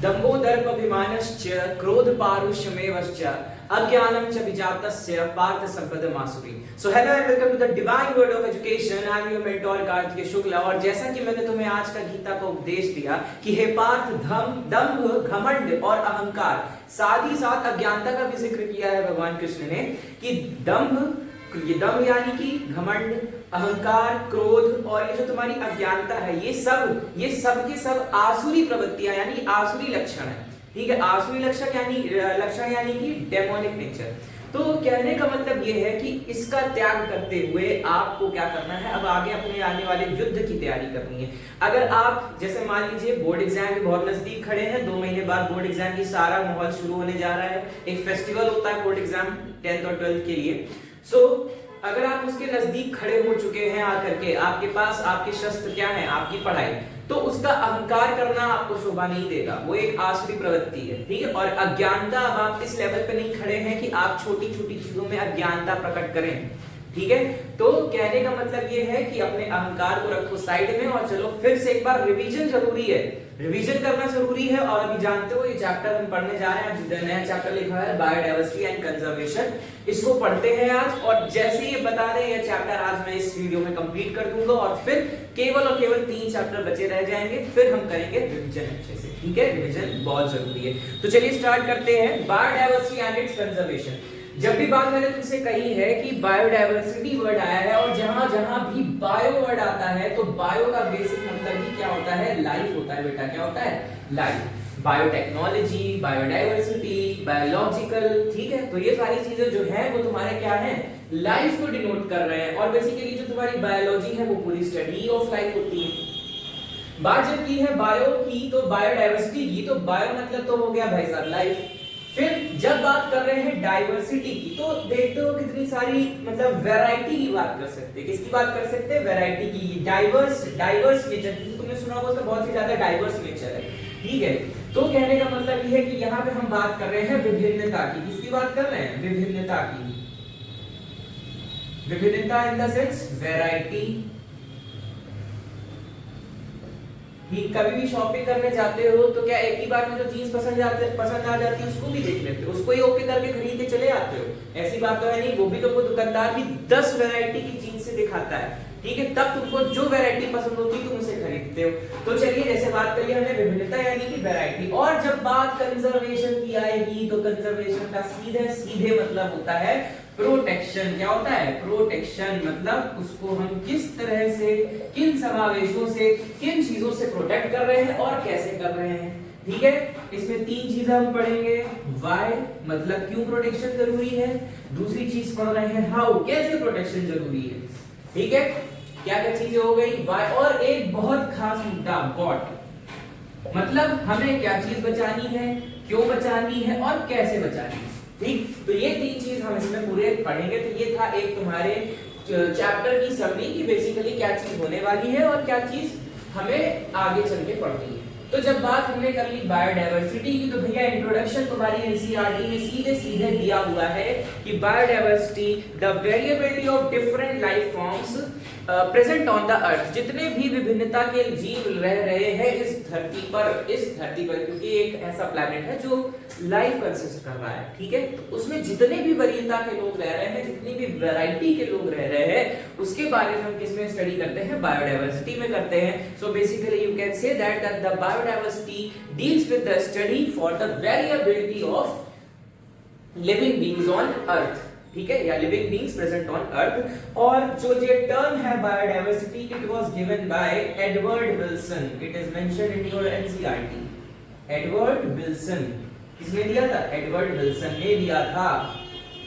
दम्भोदर्पाभिमानश्च क्रोधपारुष्यमेवश्च अज्ञानं च विजातस्य पार्थ संपदमासुरी। So hello and welcome to the divine word of education. I am your mentor Kartikeya Shukla. और जैसा कि मैंने तुम्हें आज का गीता का उपदेश दिया कि हे पार्थ, दंभ, घमंड और अहंकार, साथ ही साथ अज्ञानता का भी जिक्र किया है भगवान कृष्ण ने कि दंभ यानी कि घमंड, अहंकार, क्रोध और ये जो तुम्हारी अज्ञानता है, ये सब के सब आसुरी प्रवृत्तियां यानी आसुरी लक्षण है। ठीक है, आसुरी लक्षण यानी कि डेमोनिक नेचर। तो कहने का मतलब ये है कि इसका त्याग करते हुए आपको क्या करना है, अब आगे अपने आने वाले युद्ध की तैयारी करनी है। अगर आप जैसे मान लीजिए बोर्ड एग्जाम के बहुत नजदीक खड़े हैं, 2 महीने बाद बोर्ड एग्जाम की सारा माहौल शुरू होने जा रहा है। एक फेस्टिवल होता है बोर्ड एग्जाम 10th और 12th के लिए। अगर आप उसके नजदीक खड़े हो चुके हैं, आकर के आपके पास आपके शस्त्र क्या है, आपकी पढ़ाई, तो उसका अहंकार करना आपको शोभा नहीं देगा, वो एक आसुरी प्रवृत्ति है। ठीक है, और अज्ञानता, अब आप इस लेवल पे नहीं खड़े हैं कि आप छोटी छोटी चीजों में अज्ञानता प्रकट करें। ठीक है, तो कहने का मतलब ये है कि अपने अहंकार को रखो साइड में और चलो फिर से एक बार रिवीजन जरूरी है, रिवीजन करना जरूरी है। और अभी जानते हो ये चैप्टर हम पढ़ने जा रहे हैं, नया चैप्टर लिखा है बायोडायवर्सिटी एंड कंजर्वेशन, इसको पढ़ते हैं आज। और जैसे ये बता दें ये चैप्टर आज मैं इस वीडियो में कंप्लीट कर दूंगा और फिर केवल और केवल 3 चैप्टर बचे रह जाएंगे, फिर हम करेंगे रिवीजन अच्छे से। ठीक है, रिवीजन बहुत जरूरी है। तो चलिए स्टार्ट करते हैं बायोडायवर्सिटी एंड इट्स कंजर्वेशन। जब भी बात मैंने तुमसे कही है कि बायोडायवर्सिटी वर्ड आया है और जहां जहां भी बायो वर्ड आता है तो बायो का बेसिक मतलब ही क्या होता है, लाइफ होता है बेटा। क्या होता है, लाइफ। बायोटेक्नोलॉजी, बायोडायवर्सिटी, बायोलॉजिकल, ठीक है, तो ये सारी चीजें जो है वो तुम्हारे क्या है, लाइफ को डिनोट कर रहे हैं। और बेसिकली जो तुम्हारी बायोलॉजी है वो पूरी स्टडी ऑफ लाइफ होती है। बात जब की है बायो की तो बायोडायवर्सिटी की, तो बायो मतलब तो हो गया भाई साहब लाइफ। फिर जब बात कर रहे हैं डाइवर्सिटी की तो देखते हो कितनी सारी मतलब वैरायटी की बात कर सकते हैं। किसकी बात कर सकते हैं, वैरायटी की। डाइवर्स नेचर, तुमने सुना होगा बहुत ही ज्यादा डाइवर्स नेचर है। ठीक है, तो कहने का मतलब ये है कि यहाँ पे हम बात कर रहे हैं विभिन्नता की। किसकी बात कर रहे हैं, विभिन्नता की। विभिन्नता इन द सेंस वैरायटी। कभी भी शॉपिंग करने जाते हो तो क्या एक ही बार में जो चीज पसंद आ जाती है उसको भी देख लेते हो, उसको ही ओके करके खरीद के चले आते हो? ऐसी बात तो है नहीं, वो भी तुमको दुकानदार भी 10 वैरायटी की चीज से दिखाता है। ठीक है, तब तुमको जो वैरायटी पसंद होती है तुम उसे खरीदते हो। तो चलिए जैसे बात करिए हमने विभिन्नता यानी कि वैरायटी। और जब बात कंजर्वेशन की आएगी तो कंजर्वेशन का सीधे मतलब होता है प्रोटेक्शन। क्या होता है, प्रोटेक्शन। मतलब उसको हम किस तरह से, किन समावेशों से, किन चीजों से प्रोटेक्ट कर रहे हैं और कैसे कर रहे हैं। ठीक है, इसमें 3 चीजें हम पढ़ेंगे। व्हाई मतलब क्यों प्रोटेक्शन जरूरी है, दूसरी चीज पढ़ रहे हैं हाउ, कैसे प्रोटेक्शन जरूरी है। ठीक है, क्या क्या चीजें हो गई, व्हाई, और एक बहुत खास मुद्दा व्हाट, मतलब हमें क्या चीज बचानी है, क्यों बचानी है और कैसे बचानी है। ठीक, तो ये 3 चीज हम इसमें पूरे पढ़ेंगे। तो ये था एक तुम्हारे चैप्टर की समरी की बेसिकली क्या चीज होने वाली है और क्या चीज हमें आगे चल के पढ़नी है। तो जब बात हमने कर ली बायोडायवर्सिटी की तो भैया इंट्रोडक्शन तुम्हारी एनसीईआरटी में सीधे दिया हुआ है कि biodiversity the variability of different life forms present on the earth. जितने भी विभिन्नता के जीव रह रहे हैं इस धरती पर, क्योंकि एक ऐसा प्लैनेट है जो लाइफ कंसिस्ट कर रहा है। ठीक है, तो उसमें जितने भी वरीयता के लोग रह रहे हैं, जितनी भी वैरायटी के लोग रह रहे हैं, उसके बारे में हम किसमें स्टडी करते हैं, बायोडायवर्सिटी में करते हैं। So basically you can say that the biodiversity deals with the study for the variability of living beings on earth. ठीक है, या living beings present on earth. और जो ये टर्म है biodiversity, it was given by Edward Wilson. It is mentioned in your NCERT. Edward Wilson किसने दिया था, एडवर्ड विल्सन ने दिया था।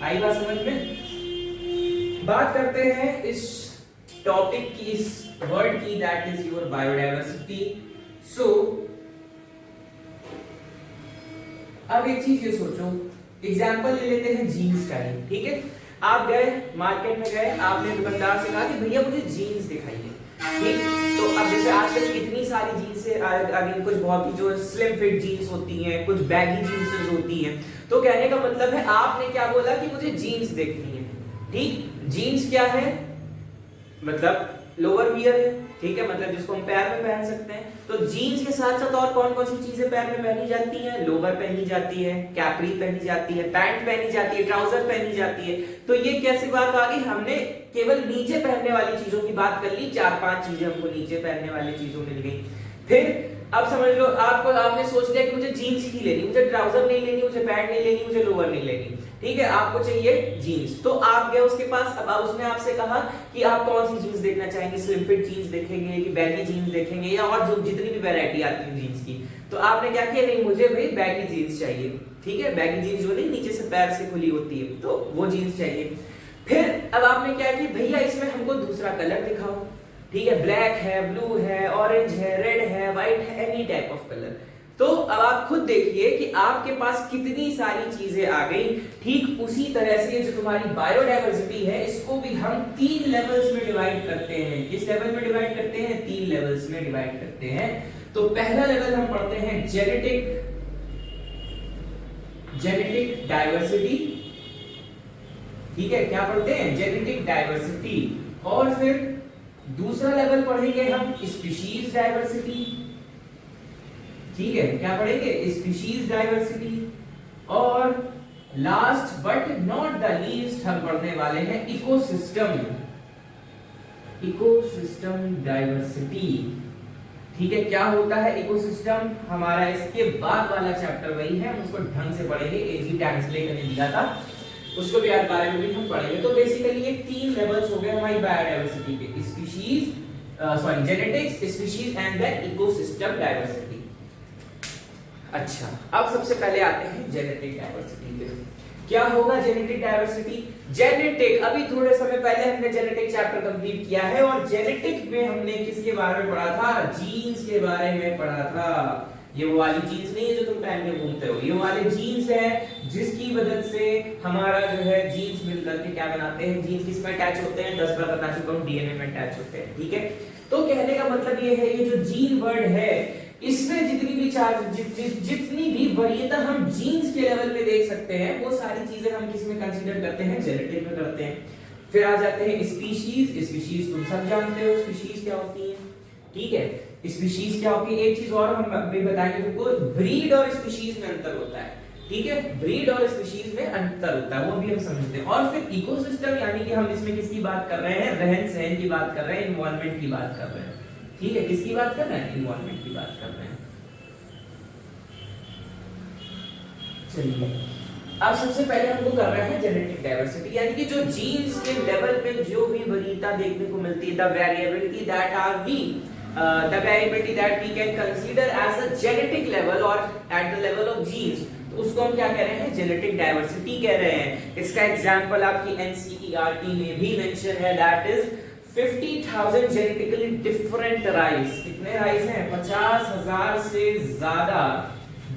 आई बात समझ में। बात करते हैं इस टॉपिक की, इस वर्ड की, दैट इज योर बायोडायवर्सिटी। सो अब एक चीज ये सोचो, एग्जाम्पल ले लेते हैं जीन्स का ही। ठीक है, आप गए मार्केट में गए, आपने दुकानदार से कहा कि भैया मुझे जीन्स दिखाइए। ठीक, तो अब जैसे आजकल कितनी सारी जीन्स है, कुछ बहुत ही जो स्लिम फिट जीन्स होती हैं, कुछ बैगी जीन्स होती हैं। तो कहने का मतलब है आपने क्या बोला कि मुझे जीन्स देखनी है। ठीक, जीन्स क्या है, मतलब लोअर वियर है, ठीक है, मतलब जिसको हम पैर में पहन सकते हैं। तो जीन्स के साथ साथ और कौन कौन सी चीजें पैर में पहनी जाती हैं? लोअर पहनी जाती है, कैपरी पहनी जाती है, पैंट पहनी जाती है, ट्राउजर पहनी जाती है। तो ये कैसी बात आ गई, हमने केवल नीचे पहनने वाली चीजों की बात कर ली, 4-5 चीजें हमको नीचे पहनने वाली चीजों मिल गई। फिर अब समझ लो, आपने सोच लिया कि मुझे जीन्स ही लेनी, मुझे ट्राउजर नहीं लेनी, मुझे पैंट नहीं लेनी, मुझे लोअर नहीं लेनी, ठीक है, आपको चाहिए जीन्स। तो आप गए उसके पास, अब उसने आपसे कहा कि आप कौन सी जीन्स देखना चाहेंगे, स्लिम फिट जीन्स देखेंगे कि बैगी जीन्स देखेंगे, या और जो जितनी भी वैरायटी आती है जीन्स की। तो आपने क्या किया, नहीं मुझे भाई बैगी जीन्स चाहिए, ठीक है, बैगी जीन्स जो नहीं नीचे से पैर से खुली होती है, तो वो जीन्स चाहिए। फिर अब आपने क्या किया, भैया इसमें हमको दूसरा कलर दिखाओ, ठीक है, ब्लैक है, ब्लू है, ऑरेंज है, रेड है, व्हाइट है, एनी टाइप ऑफ कलर। तो अब आप खुद देखिए कि आपके पास कितनी सारी चीजें आ गई। ठीक उसी तरह से जो तुम्हारी बायोडायवर्सिटी है, इसको भी हम 3 लेवल्स में डिवाइड करते हैं। किस लेवल में डिवाइड करते हैं? 3 लेवल्स में डिवाइड करते हैं। तो पहला लेवल हम पढ़ते हैं जेनेटिक डायवर्सिटी, ठीक है, क्या पढ़ते हैं? Genetic diversity. और फिर दूसरा लेवल पढ़ेंगे हम स्पीशीज डायवर्सिटी, ठीक है, क्या पढ़ेंगे? Species diversity. और last but not the least हम पढ़ने वाले हैं इकोसिस्टम डायवर्सिटी, ठीक है। क्या होता है इकोसिस्टम? हमारा इसके बाद वाला चैप्टर वही है, हम उसको ढंग से पढ़ेंगे। एजी ट्रांसलेट ने दिया था, उसको भी बारे में भी हम पढ़ेंगे। तो बेसिकली ये 3 लेवल्स हो गए हमारी बायोडायवर्सिटी के, genetics, species and the ecosystem diversity. अच्छा, अब सबसे पहले आते हैं जेनेटिक डायवर्सिटी पे। क्या होगा जेनेटिक डायवर्सिटी? जेनेटिक, अभी थोड़े समय पहले हमने जेनेटिक चैप्टर कंप्लीट किया है, और जेनेटिक में हमने किसके बारे में पढ़ा था? जीन्स के बारे में पढ़ा था। ये वो वाली जीन्स नहीं है जो तुम पहन के घूमते हो, ये वाले जीन्स है जिसकी मदद से हमारा जो है जीन्स मिलकर के क्या बनाते हैं? जीन्स किस में अटैच होते हैं? 10 बार बता चुका हूं, डीएनए में अटैच होते हैं, ठीक है। तो कहने का मतलब ये है, ये जो जीन वर्ड है, इसमें जितनी भी वरीयता हम जीन्स के लेवल पे देख सकते हैं, वो सारी चीजें हम किस में कंसीडर करते हैं? जेनेटिक में करते हैं। फिर आ जाते हैं स्पीशीज तुम सब जानते हो स्पीशीज क्या होती है, ठीक है। स्पीशीज क्या होती है? एक चीज और हम अभी बताएंगे तुमको, ब्रीड और स्पीशीज में अंतर होता है, ठीक है, ब्रीड और स्पीशीज में अंतर होता है, वो भी हम समझते हैं। और फिर इकोसिस्टम, यानी कि हम इसमें किसकी बात कर रहे हैं? रहन सहन की बात कर रहे हैं, इन्वायरमेंट की बात कर रहे हैं, ठीक है। किसकी बात कर रहे हैं? इन्वायरमेंट की बात कर रहे हैं। चलिए, अब सबसे पहले हमको कर रहे हैं जेनेटिक डायवर्सिटी, यानी कि जो जीन्स के लेवल पे जो भी वरीयता देखने को मिलती है, the variability that we can consider as a genetic level और at the level of genes, तो उसको हम क्या कह रहे हैं? जेनेटिक डायवर्सिटी कह रहे हैं। इसका एग्जांपल आपकी एनसीईआरटी में भी मेंशन है, that is 50,000 genetically different rice. कितने राइस हैं? 50,000 से ज्यादा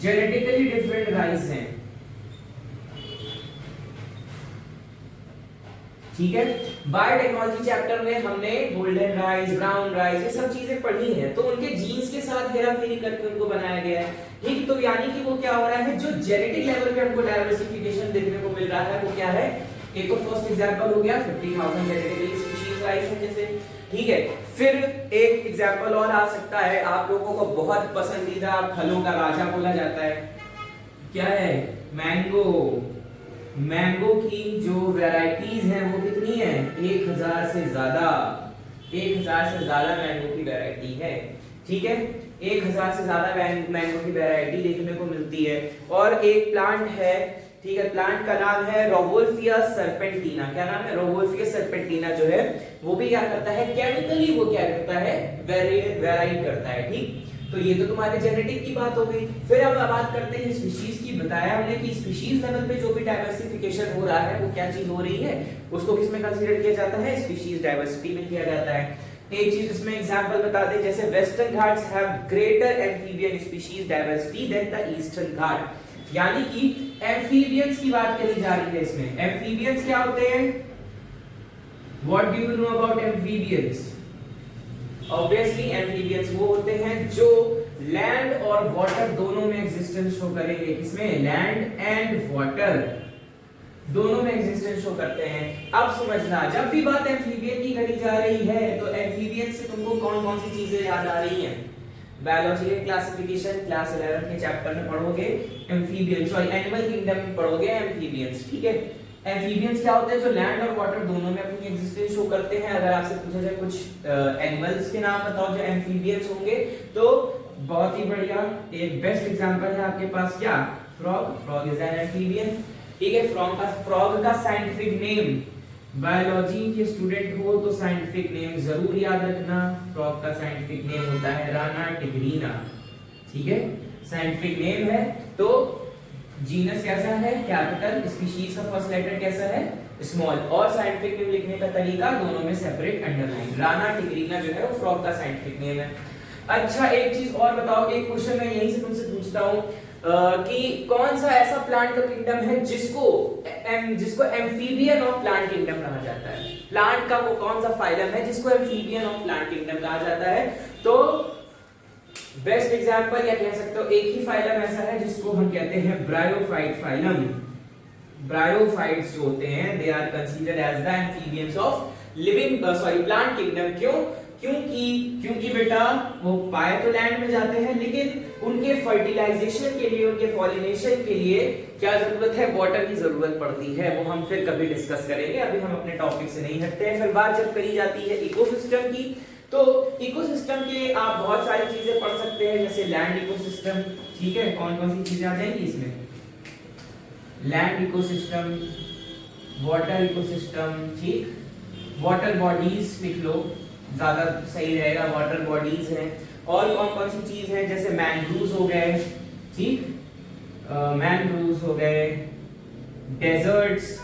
जेनेटिकली डिफरेंट राइस हैं, ठीक है। बायोटेक्नोलॉजी चैप्टर में हमने गोल्डन राइस, ब्राउन राइस, ये सब चीजें पढ़ी हैं, तो उनके जीन्स के साथ हेराफेरी करके उनको बनाया गया है, ठीक। तो यानी कि वो क्या हो रहा है, जो जेनेटिक लेवल पे हमको डायवर्सिफिकेशन देखने को मिल रहा है, वो क्या है? एक तो फर्स्ट एग्जांपल हो गया 50,000 जेनेटिकली स्पीशीज राइस है जैसे, ठीक है। फिर एक एग्जांपल और आ सकता है, आप लोगों को बहुत पसंदीदा फलों का राजा बोला जाता है, क्या है? मैंगो। मैंगो की जो वैरायटीज हैं वो कितनी है? 1000 से ज्यादा, 1000 से ज्यादा मैंगो की वैरायटी है, ठीक है। 1000 से ज्यादा मैंगो की वैरायटी देखने को मिलती है। और एक प्लांट है, ठीक है, प्लांट का नाम है रोवोल्फिया सर्पेंटिना। क्या नाम है? रोवोल्फिया सर्पेंटिना जो है वो भी क्या करता है? केमिकली वो क्या करता है? वेराई करता है, ठीक। तो ये तो तुम्हारे जेनेटिक की बात हो गई। फिर अब बात करते हैं स्पीशीज की। बताया हमने कि स्पीशीज लेवल पे जो भी डाइवर्सिफिकेशन हो रहा है वो क्या चीज हो रही है, उसको किस में कंसीडर किया जाता है? स्पीशीज डाइवर्सिटी में किया जाता है। एक चीज इसमें एग्जांपल बता दे, जैसे Western Ghats have greater amphibian species diversity than the Eastern Ghat, यानी कि एम्फीबियंस की बात करी जा रही है इसमें। एम्फीबियंस क्या होते हैं? What do you know about amphibians? Obviously amphibians वो होते हैं जो लैंड और वाटर दोनों में एग्जिस्टेंस शो करेंगे। किसमें? लैंड एंड वाटर, दोनों में एग्जिस्टेंस शो करते हैं। अब समझना, जब भी बात एम्फीबियन की करी जा रही है तो एम्फीबियन से तुमको कौन कौन सी चीजें याद आ रही हैं? बायोलॉजी के क्लासिफिकेशन क्लास 11 के चैप्टर में पढ़ोगे एम्फीबियन, सॉरी एनिमल किंगडम में पढ़ोगे एम्फीबियंस, ठीक है। एम्फीबियंस क्या होते हैं? जो लैंड और वाटर दोनों में अपनी एग्जिस्टेंस शो करते हैं। अगर आपसे पूछा जाए कुछ एनिमल्स के नाम बताओ जो एम्फीबियंस होंगे, तो बहुत ही बढ़िया एक बेस्ट एग्जांपल है आपके पास क्या? Frog. Frog is an amphibian, ठीक है। फ्रॉग का साइंटिफिक नेम, बायोलॉजी के स्टूडेंट हो तो साइंटिफिक नेम जरूर याद रखना। फ्रॉग का साइंटिफिक नेम होता है राना टिग्रीना, ठीक है, साइंटिफिक नेम है। तो जीनस कैसा है? कैपिटल। स्पीशीज का फर्स्ट लेटर कैसा है? स्मॉल। और साइंटिफिक नेम लिखने का तरीका दोनों में सेपरेट अंडरलाइन। राना टिग्रीना जो है वो फ्रॉग का साइंटिफिक नेम है। अच्छा एक चीज और बताओ, एक क्वेश्चन मैं यहीं से तुमसे पूछता हूँ कि कौन सा ऐसा प्लांट का किंगडम है जिसको एम्फीबियन ऑफ प्लांट किंगडम कहा जाता है? प्लांट का वो कौन सा फाइलम है जिसको एम्फीबियन ऑफ प्लांट किंगडम कहा जाता है? तो बेस्ट एग्जांपल या कह सकते हो एक ही फाइलम ऐसा है जिसको हम कहते हैं ब्रायोफाइट फाइलम। ब्रायोफाइट्स जो होते हैं they are considered as the amphibians of living plant kingdom. क्यों? क्योंकि बेटा वो पाए तो लैंड में जाते हैं, लेकिन उनके फर्टिलाइजेशन के लिए, उनके पॉलिनेशन के लिए क्या जरूरत है? वाटर की जरूरत पड़ती है। वो हम फिर कभी डिस्कस करेंगे, अभी हम अपने टॉपिक से नहीं हटते हैं। फिर बात जब करी जाती है इकोसिस्टम की, तो इकोसिस्टम के आप बहुत सारी चीजें पढ़ सकते हैं, जैसे लैंड इकोसिस्टम, ठीक है। कौन कौन सी चीजें आ जाएंगी इसमें? लैंड इकोसिस्टम, वाटर इकोसिस्टम, ठीक, वाटर बॉडीज लिख लो, ज्यादा सही रहेगा। वाटर बॉडीज हैं। और कौन कौन सी चीज है? जैसे मैंग्रोव्स हो गए, ठीक, मैंग्रोव्स हो गए, डेजर्ट्स,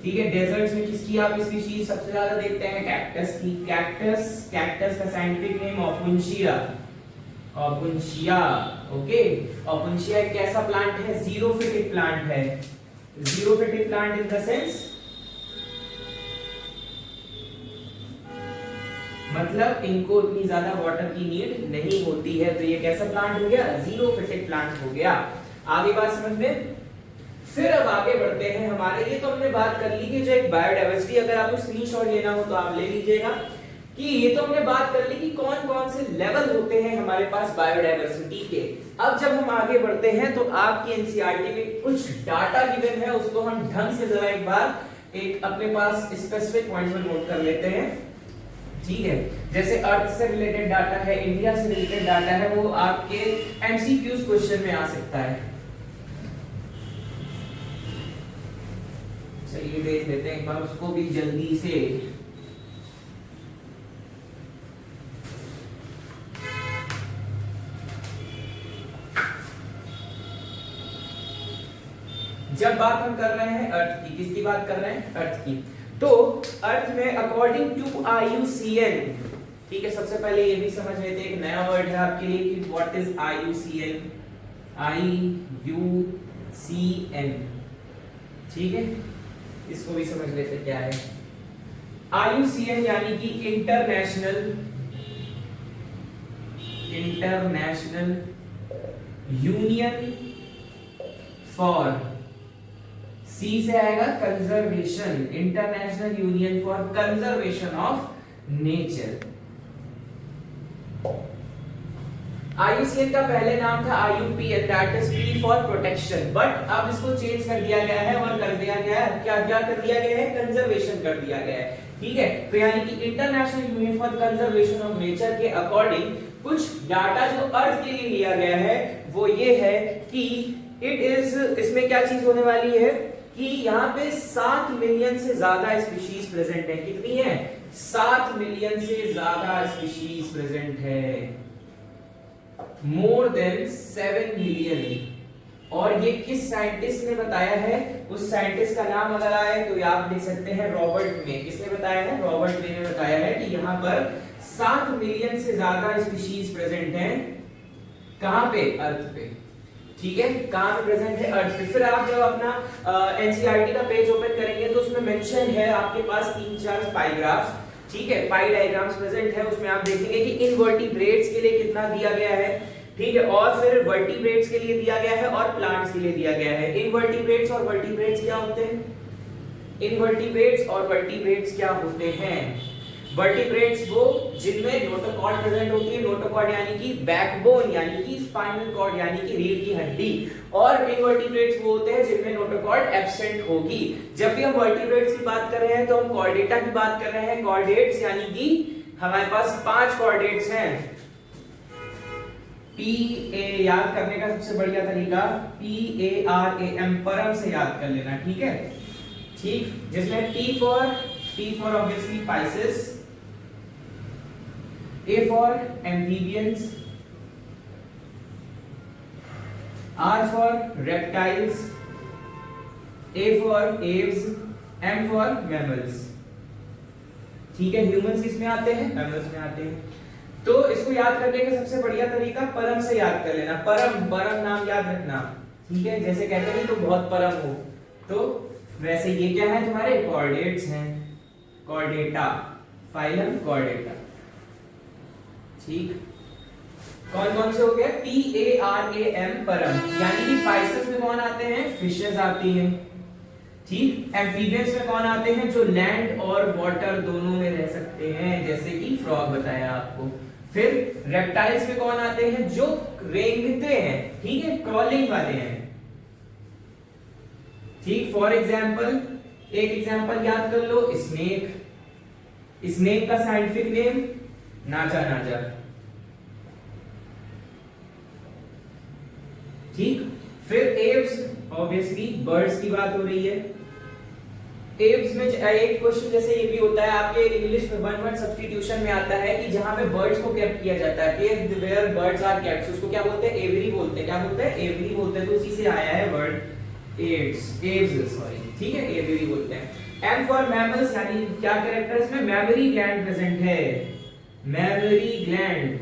ठीक है। डेजर्ट्स में किसकी आप स्पीशीज सबसे ज्यादा देखते हैं? कैक्टस की। कैक्टस का साइंटिफिक नेम ओपुन्शिया। ओके। ओपुन्शिया एक कैसा प्लांट है? जीरोफिटिक प्लांट है। Xerophytic plant in the sense मतलब इनको इतनी ज्यादा वाटर की नीड नहीं होती है। तो ये कैसा प्लांट हो गया? जीरोफिटिक प्लांट हो गया। आगे बात समझ में? फिर अब आगे बढ़ते हैं हमारे, ये तो हमने बात कर ली कि जो एक बायोडायवर्सिटी, अगर आपको स्क्रीनशॉट लेना हो तो आप ले लीजिएगा, कि ये तो हमने बात कर ली कि कौन कौन से लेवल होते हैं हमारे पास बायोडायवर्सिटी के। अब जब हम आगे बढ़ते हैं तो आपकी एनसीईआरटी में कुछ डाटा गिवन है, उसको हम ढंग से जरा एक बार एक अपने पास स्पेसिफिक पॉइंट्स में नोट कर लेते हैं, ठीक है। जैसे अर्थ से रिलेटेड डाटा है, इंडिया से रिलेटेड डाटा है, वो आपके एमसीक्यूज क्वेश्चन में आ सकता है। चलिए देख लेते हैं एक बार उसको भी जल्दी से। जब बात हम कर रहे हैं अर्थ की, किसकी बात कर रहे हैं? अर्थ की। तो अर्थ में अकॉर्डिंग टू IUCN, ठीक है, सबसे पहले ये भी समझ लेते हैं, एक नया वर्ड है आपके लिए कि व्हाट इज IUCN। IUCN, ठीक है, इसको भी समझ लेते क्या है। IUCN यानी कि इंटरनेशनल यूनियन फॉर, सी से आएगा conservation, international union for conservation of nature. IUCN का पहले नाम था IUPN, that is P for protection, but अब इसको चेंज कर दिया गया है और कर दिया गया है क्या कर दिया गया है? कंजर्वेशन कर दिया गया है, ठीक है। तो यानी कि international union for conservation of nature के अकॉर्डिंग कुछ डाटा जो अर्थ के लिए लिया गया है वो ये है कि इट इज, इसमें क्या चीज होने वाली है कि यहाँ पे 7 मिलियन से ज्यादा स्पीशीज प्रेजेंट है। कितनी है? 7 मिलियन से ज्यादा स्पीशीज प्रेजेंट है, मोर देन 7 मिलियन। और ये किस साइंटिस्ट ने बताया है? उस साइंटिस्ट का नाम अगर आए तो आप देख सकते हैं रॉबर्ट मे। किसने बताया है? रॉबर्ट मे ने बताया है कि यहाँ पर 7 मिलियन से ज्यादा स्पीशीज प्रेजेंट हैं। कहां पे? अर्थ पे, ठीक है। कहां पे प्रेजेंट है? अर्थ पे। फिर आप जब अपना एनसीईआरटी का पेज ओपन करेंगे तो उसमें मेंशन है आपके पास 3-4 पाई ग्राफ्स, ठीक है, पाई डायग्राम्स प्रेजेंट है। उसमें आप देखेंगे कि इनवर्टिब्रेट्स के लिए कितना दिया गया है, ठीक है, और फिर वर्टिब्रेट्स के लिए दिया गया है और प्लांट्स के लिए दिया गया है। इनवर्टिब्रेट्स और वर्टिब्रेट्स क्या होते हैं? इनवर्टिब्रेट्स और वर्टिब्रेट्स क्या होते हैं? वर्टिब्रेट्स वो जिनमें नोटोकॉर्ड प्रेजेंट होती है, नोटोकॉर्ड यानी कि बैकबोन यानी कि स्पाइनल कॉर्ड यानी कि रीढ़ की हड्डी, और इनवर्टिब्रेट्स वो होते हैं जिनमें नोटोकॉर्ड एब्सेंट होगी। जब भी हम वर्टिब्रेट्स की बात कर रहे हैं तो हम कॉर्डेटा की बात कर रहे हैं। कॉर्डेट्स यानी कि हमारे पास 5 कॉर्डेट्स हैं। पी ए याद करने का सबसे बढ़िया तरीका PARAM, परम से याद कर लेना, ठीक है? ठीक, जिसमें T for obviously Pisces, A for amphibians, R for reptiles, A for aves, M for mammals। ठीक है, ह्यूमंस किसमें आते हैं? मैमल्स में आते हैं। तो इसको याद करने का सबसे बढ़िया तरीका परम से याद कर लेना। परम नाम याद रखना, ठीक है? जैसे कहते हैं तो बहुत परम हो, तो वैसे ये क्या है? तुम्हारे कॉर्डेट्स हैं, कॉर्डेटा, फाइलम कॉर्डेटा। ठीक, कौन कौन से हो गए? PARAM, परम, यानी कि पाइसेस में कौन आते हैं? फिशेस आती हैं। ठीक, एम्फीबियंस में कौन आते हैं? जो लैंड और वाटर दोनों में रह सकते हैं, जैसे कि फ्रॉग बताया आपको। फिर रेप्टाइल्स में कौन आते हैं? जो रेंगते हैं, ठीक है, क्रॉलिंग वाले हैं। ठीक, फॉर एग्जाम्पल, एक एग्जाम्पल याद कर लो, स्नेक। स्नेक का साइंटिफिक नेम नाजा नाजा। ठीक, फिर एव्स, ऑब्वियसली बर्ड्स की बात हो रही है। एव्स में एक क्वेश्चन जैसे ये भी होता है आपके इंग्लिश में, वन वर्ड सब्स्टिट्यूशन में आता है कि जहां पे बर्ड्स को केप्ट किया जाता है, place where birds are kept, उसको क्या बोलते हैं? एवरी बोलते हैं। क्या बोलते हैं? एवरी बोलते हैं। तो उसी से आया है वर्ड एव्स, सॉरी, ठीक है, एवरी बोलते हैं। एंड फॉर मैमल्स, यानी क्या कैरेक्टर इसमें? मैमरी ग्लैंड प्रेजेंट है, मैमरी ग्लैंड,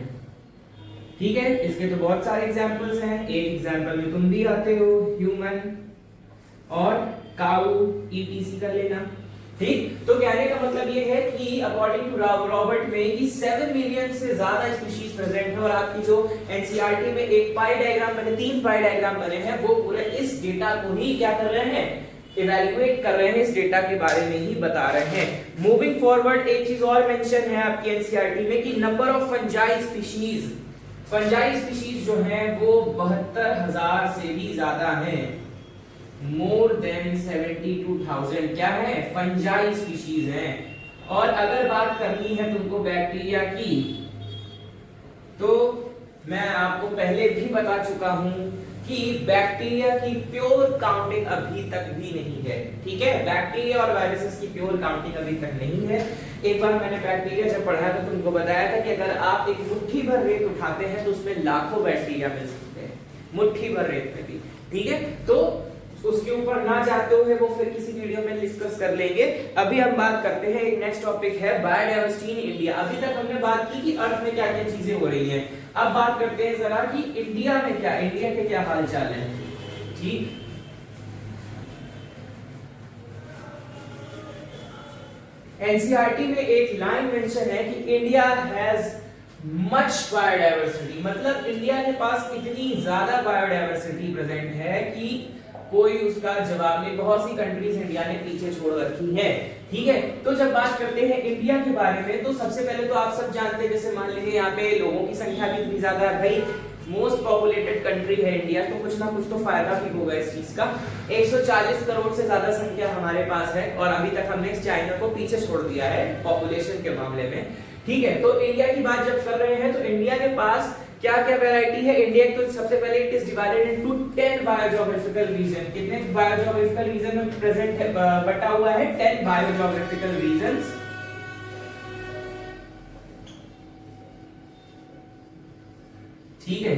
ठीक है? इसके तो बहुत सारे एग्जांपल्स हैं। एक एग्जांपल में तुम भी आते हो, ह्यूमन और काऊ, ETC कर लेना। ठीक, तो कहने का मतलब ये है कि अकॉर्डिंग टू रॉबर्ट में कि 7 मिलियन से ज्यादा स्पीशीज प्रेजेंट है। और आपकी जो एनसीईआरटी में एक पाई डायग्राम बने, 3 पाई डायग्राम बने हैं, वो पूरे इस डेटा को ही क्या कर रहे हैं? इवैल्यूएट कर रहे हैं, इस डेटा के बारे में ही बता रहे हैं। मूविंग फॉरवर्ड, एक चीज और मेंशन है आपकी एनसीईआरटी में कि number of fungi species, fungi species जो हैं वो 72,000 से भी ज्यादा हैं। मोर देन 72,000 क्या है? फंजाई स्पीशीज हैं। और अगर बात करनी है तुमको बैक्टीरिया की, तो मैं आपको पहले भी बता चुका हूं कि बैक्टीरिया की प्योर काउंटिंग अभी तक भी नहीं है। ठीक है, बैक्टीरिया और वायरसेस की प्योर काउंटिंग अभी तक नहीं है। एक बार मैंने बैक्टीरिया जब पढ़ाया तो तुमको बताया था कि अगर आप एक मुट्ठी भर रेत उठाते हैं तो उसमें लाखों बैक्टीरिया मिल सकते हैं, मुट्ठी भर रेत में भी। ठीक है, तो उसके ऊपर ना जाते हुए वो फिर किसी वीडियो में डिस्कस कर लेंगे। अभी हम बात करते हैं, एक नेक्स्ट टॉपिक है बायोडायवर्सिटी इन इंडिया। अभी तक हमने बात की कि अर्थ में क्या क्या चीजें हो रही हैं। अब बात करते हैं जरा कि इंडिया में क्या, इंडिया के क्या हाल चाल है। ठीक, एनसीईआरटी में एक लाइन मेंशन है कि इंडिया हैज मच बायोडायवर्सिटी, मतलब इंडिया के पास इतनी ज्यादा बायोडायवर्सिटी प्रेजेंट है कि कोई उसका जवाब नहीं। बहुत सी कंट्रीज इंडिया ने पीछे छोड़ रखी है। ठीक है, तो जब बात करते हैं इंडिया के बारे में तो सबसे पहले तो आप सब जानते हैं, जैसे मान लीजिए यहाँ पे लोगों की संख्या भी इतनी ज्यादा है, भाई मोस्ट पॉपुलेटेड कंट्री है इंडिया, तो कुछ ना कुछ तो फायदा भी होगा इस चीज का। 140 करोड़ से ज्यादा संख्या हमारे पास है और अभी तक हमने चाइना को पीछे छोड़ दिया है पॉपुलेशन के मामले में। ठीक है, तो इंडिया की बात जब कर रहे हैं तो इंडिया के पास क्या क्या वैरायटी है। इंडिया तो सबसे पहले it is divided into 10 biogeographical region. कितने बायोजियोग्राफिकल रीजन में प्रेजेंट है, बटा हुआ है? 10 बायोजियोग्राफिकल रीजन्स। ठीक है,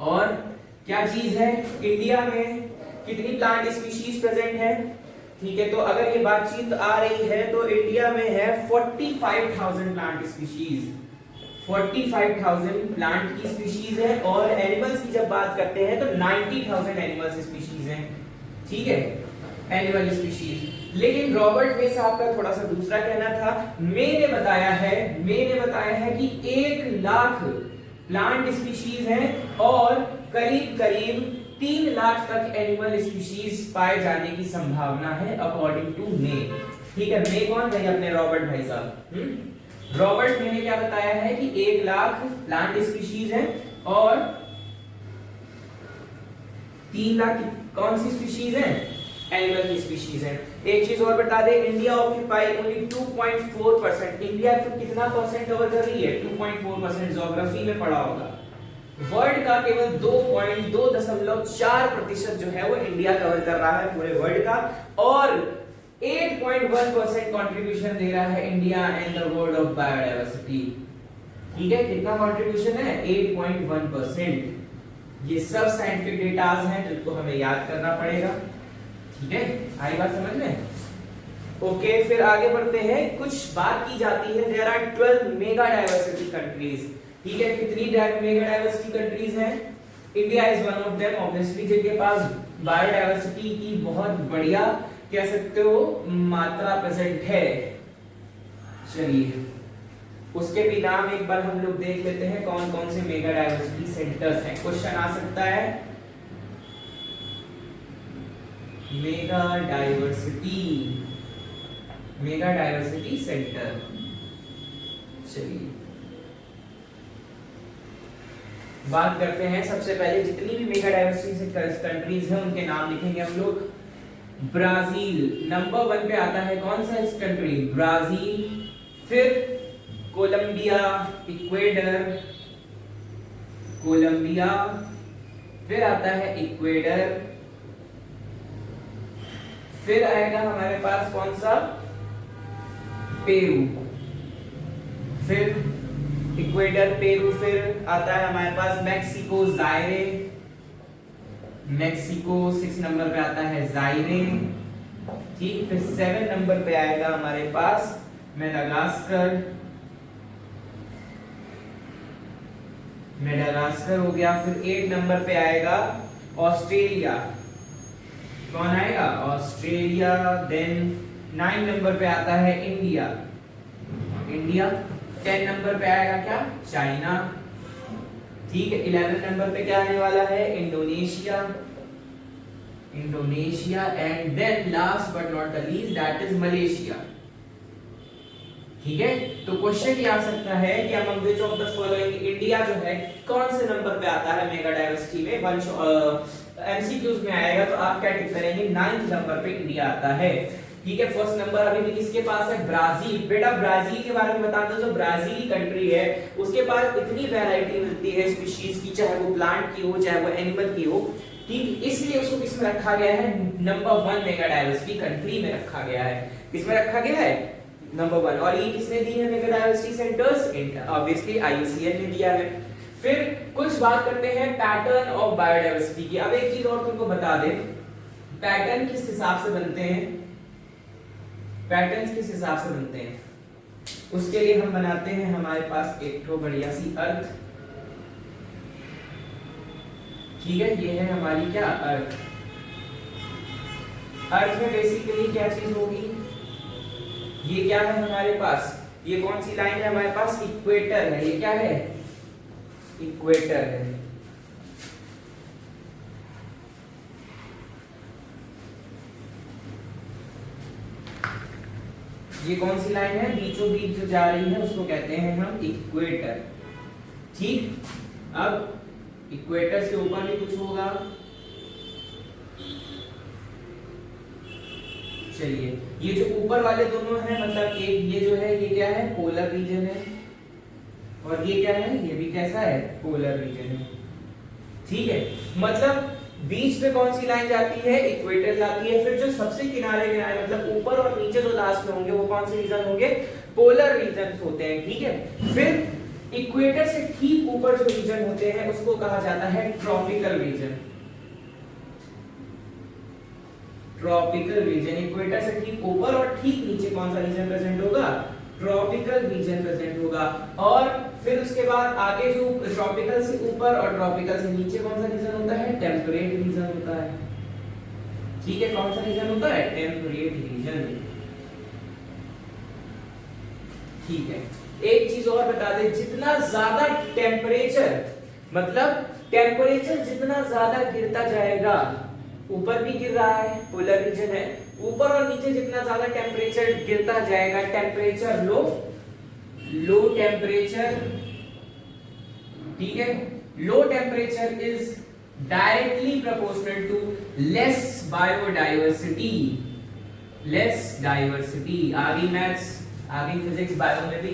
और क्या चीज है, इंडिया में कितनी प्लांट स्पीशीज प्रेजेंट है। ठीक है, तो अगर ये बातचीत आ रही है तो इंडिया में है 45,000 प्लांट स्पीशीज, 45,000 प्लांट की स्पीशीज है। और एनिमल्स की जब बात करते हैं तो 90,000 एनिमल्स स्पीशीज हैं। ठीक है, एनिमल स्पीशीज। लेकिन रॉबर्ट मे साहब का थोड़ा सा दूसरा कहना था। मैंने बताया है कि 1 लाख प्लांट स्पीशीज हैं और करीब करीब 3 लाख तक एनिमल स्पीशीज पाए जाने की संभावना है अकॉर्डिंग टू मे। ठीक है, मे कौन भाई? अपने रॉबर्ट भाई साहब। रॉबर्ट मे ने क्या बताया है कि 1 लाख प्लांट स्पीशीज हैं और 3 लाख कौन सी स्पीशीज है? एनिमल की स्पीशीज है। एक चीज और बता दे, इंडिया ऑक्यूपाई ओनली 2.4%। इंडिया तो कितना परसेंट कवर कर रही है? 2.4%। ज्योग्राफी में पढ़ा होगा। वर्ल्ड का केवल 2.4% जो है वो इंडिया कवर कर रहा है पूरे वर्ल्ड का, और 8.1% कंट्रीब्यूशन दे रहा है India in the world of biodiversity. ठीक है, कितना कंट्रीब्यूशन है? 8.1%। ये सब साइंटिफिक डेटाज हैं जिनको हमें याद करना पड़ेगा। ठीक है, आई बात समझ में? ओके, फिर आगे बढ़ते हैं। कुछ बात की जाती है, there are 12 mega diversity countries. ठीक है, कितनी मेगा डाइवर्सिटी कंट्रीज हैं? India is one of them obviously, जिनके पास बायोडाइवर्सिटी की बहुत बढ़िया कह सकते हो मात्रा प्रेजेंट है। चलिए, उसके भी नाम एक बार हम लोग देख लेते हैं, कौन कौन से मेगा डाइवर्सिटी सेंटर्स हैं। क्वेश्चन आ सकता है मेगा डाइवर्सिटी सेंटर। चलिए बात करते हैं। सबसे पहले जितनी भी मेगा डाइवर्सिटी कंट्रीज हैं उनके नाम लिखेंगे हम लोग। ब्राजील नंबर 1 पे आता है। कौन सा इस कंट्री? ब्राजील। फिर कोलंबिया, इक्वेडर, कोलंबिया, फिर आता है इक्वेडर, फिर आएगा हमारे पास कौन सा? पेरू। फिर इक्वेडर, पेरू, फिर आता है हमारे पास मैक्सिको, जायरे। मैक्सिको 6 नंबर पे आता है जायरे। ठीक, फिर 7 नंबर पे आएगा हमारे पास मेडागास्कर। मेडागास्कर हो गया। फिर 8 नंबर पे आएगा ऑस्ट्रेलिया। कौन आएगा? ऑस्ट्रेलिया। देन 9 नंबर पे आता है इंडिया। 10 नंबर पे आएगा क्या? चाइना। ठीक है, 11 नंबर पे क्या आने वाला है? Indonesia. And then last but not the least that is Malaysia. ठीक है, तो क्वेश्चन ये आ सकता है कि among which of the following India जो है कौन से नंबर पे आता है मेगा डाइवर्सिटी में? एमसीक्यूज में आएगा तो आप क्या टिक करेंगे? 9th नंबर पे इंडिया आता है। ठीक है, फर्स्ट नंबर अभी भी किसके पास है? ब्राजील। बेटा ब्राजील के बारे में बता दो, जो ब्राजील कंट्री है उसके पास इतनी वैरायटी मिलती है स्पीशीज की, चाहे वो प्लांट की हो चाहे वो एनिमल की हो। ठीक, इसलिए उसको किसमें रखा गया है? नंबर 1 मेगा डाइवर्सिटी कंट्री में रखा गया है। किसमें रखा गया है? नंबर 1। और ये किसने दी है mega diversity centres? Obviously IUCN ने दिया है। फिर कुछ बात करते हैं पैटर्न ऑफ बायोडाइवर्सिटी की। अब एक चीज और तुमको बता दे, पैटर्न किस हिसाब से बनते हैं? पैटर्न्स किस हिसाब से बनते हैं? उसके लिए हम बनाते हैं हमारे पास एक तो बढ़िया सी अर्थ। ठीक है, ये है हमारी क्या? अर्थ। अर्थ में बेसिकली क्या चीज होगी? ये क्या है हमारे पास? ये कौन सी लाइन है हमारे पास? इक्वेटर है। ये क्या है? इक्वेटर है। ये कौन सी लाइन है? बीचों बीच जो जा रही है उसको कहते हैं हम इक्वेटर। ठीक, अब इक्वेटर से ऊपर भी कुछ होगा। चलिए, ये जो ऊपर वाले दोनों हैं, मतलब एक ये जो है ये क्या है? पोलर रीजन है, और ये क्या है? ये भी कैसा है? पोलर रीजन है। ठीक है, मतलब बीच पे कौन सी लाइन जाती है? इक्वेटर जाती है। फिर जो सबसे किनारे किनारे मतलब ऊपर और नीचे जो लास्ट में होंगे वो कौन से रीजन होंगे? पोलर रीजन होते हैं। ठीक है, फिर इक्वेटर से ठीक ऊपर जो रीजन होते हैं उसको कहा जाता है tropical region. Tropical region, equator से ठीक ऊपर और ठीक नीचे कौन सा रीजन प्रेजेंट होगा? ट्रॉपिकल रीजन प्रेजेंट होगा। और फिर उसके बाद आगे जो ट्रॉपिकल से ऊपर और ट्रॉपिकल से नीचे कौन सा रीजन होता है? टेम्परेट रीजन होता है। ठीक है, कौन सा रीजन होता है? Temperate region. ठीक है, एक चीज और बता दे, जितना ज्यादा टेम्परेचर, मतलब टेम्परेचर जितना ज्यादा गिरता जाएगा, ऊपर भी गिर रहा है, पोलर रीजन है, ऊपर और नीचे जितना ज्यादा टेम्परेचर गिरता जाएगा, टेम्परेचर लो टेम्परेचर, ठीक है, low temperature is directly proportional to less biodiversity, less diversity. आगे मैथ्स, आगे फिजिक्स, बायो में भी,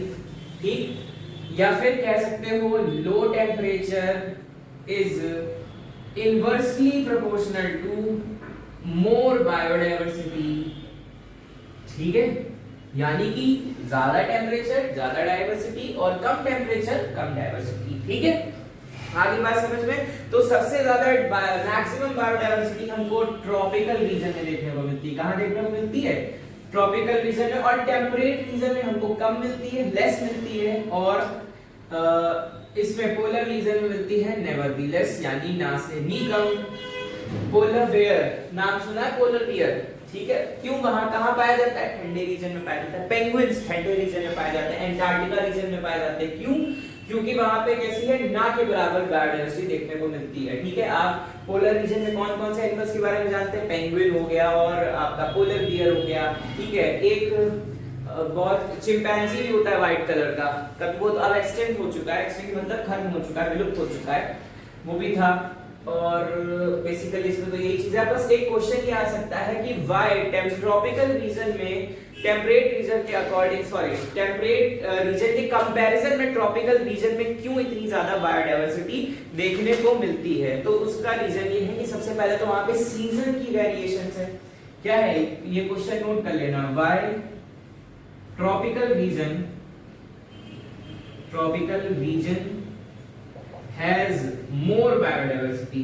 ठीक। या फिर कह सकते हो low temperature is inversely proportional to more biodiversity, ठीक है, यानी कि ज्यादा टेम्परेचर ज्यादा डाइवर्सिटी और कम टेम्परेचर कम डाइवर्सिटी, ठीक है। आगे बात समझ में, तो सबसे ज्यादा मैक्सिमम बायोडाइवर्सिटी हमको ट्रॉपिकल रीजन में देखने को मिलती है। कहां देखने को मिलती है? ट्रॉपिकल रीजन में। और टेम्परेट रीजन में हमको कम मिलती है, लेस मिलती है, और इसमें पोलर रीजन में मिलती है नेवरदीलेस, यानी ना से नी कम। पोलर बेयर, नाम सुना है पोलर बियर, ठीक है। क्यों, वहां कहां पाया जाता है? ठंडे रीजन में पाया जाता है। पेंगुइन्स ठंडे रीजन में पाए जाते हैं, एंटार्क्टिका रीजन में पाए जाते हैं। क्यों? क्योंकि वहां पे कैसी है, ना के बराबर बायोडाइवर्सिटी देखने को मिलती है, ठीक है। आप पोलर रीजन में कौन कौन से एनिमल्स के बारे में जानते हैं? पेंगुइन हो गया और आपका पोलर बियर हो गया, ठीक है। एक बहुत चिंपैंजी भी होता है व्हाइट कलर का, कभी वो तो अब एक्सटेंट हो चुका है, एक्सटेंट मतलब खत्म हो चुका है, विलुप्त हो चुका है, वो भी था। और बेसिकली इसमें तो यही चीज है। बस एक क्वेश्चन ये आ सकता है कि व्हाई ट्रॉपिकल रीजन में टेम्परेट रीजन के अकॉर्डिंग, सॉरी, टेम्परेट रीजन के कंपैरिजन में ट्रॉपिकल रीजन में क्यों इतनी ज्यादा बायोडाइवर्सिटी देखने को मिलती है? तो उसका रीजन ये है कि सबसे पहले तो वहां पे सीजन की वेरिएशंस है। क्या है ये क्वेश्चन, नोट कर लेना। Why tropical region has more biodiversity,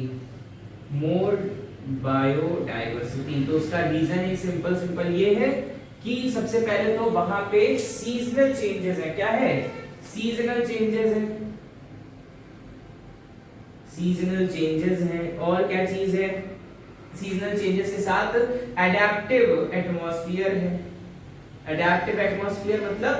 तो उसका रीजन एक सिंपल ये है कि सबसे पहले तो वहां पे सीजनल चेंजेस है। क्या है? सीजनल चेंजेस है, सीजनल चेंजेस है। और क्या चीज है? सीजनल चेंजेस के साथ एडेप्टिव एटमॉस्फेयर है। एडेप्टिव एटमॉस्फेयर मतलब